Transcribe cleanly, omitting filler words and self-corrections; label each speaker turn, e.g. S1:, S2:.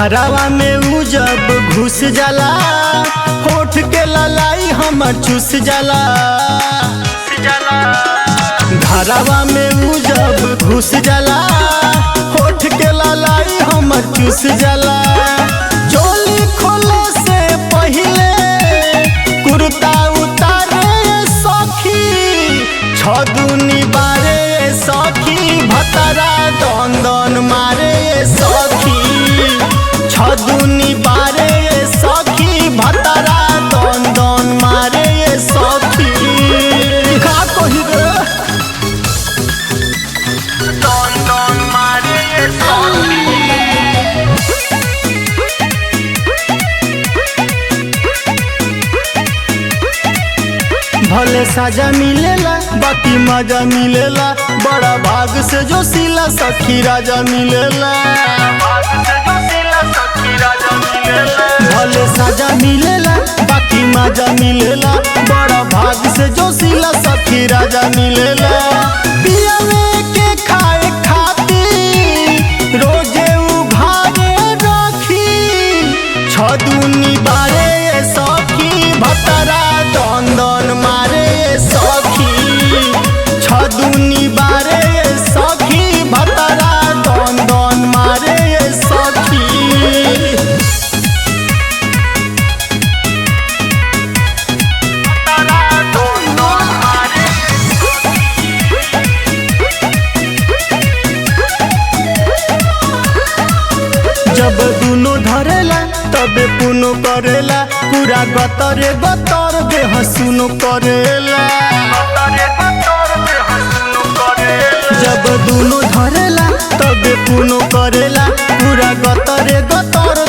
S1: घरवा में उ जब घुस जाला होठ के ललाई हमर चूस जाला। घरवा में उ जब घुस जाला होठ के ललाई हमर चूस जाला। चोली खोले से पहिले कुर्ता उतारे सखी, छदुनी बारे सखी, भतरा दन दन मारे सखी, छदुनी बारे सखी, भतरा दन दन मारे सखी। का कही रे दन दन मारे सखी। भले साजा मिलेला बाकी मजा मिलेला, बड़ा भाग से जो सिला सखी राजा मिलेला। भले साजा मिलेला बाकी मजा मिलेला, बड़ा भाग से जो सिला सखी राजा मिलेला। पियावे के खाए खातिर रोजे उघारे रखी, छदुनी बारे सखी, भतरा दन दन मारे सखी, छदुनी बारे सखी, भतरा दन दन मारे सखी। जब दुनो धरेला तबे पुनो करेला, पूरा गतरे गतर देह सुनो करेला। जब दुनो धरेला तबे पुनो करेला, पूरा गतरे गतर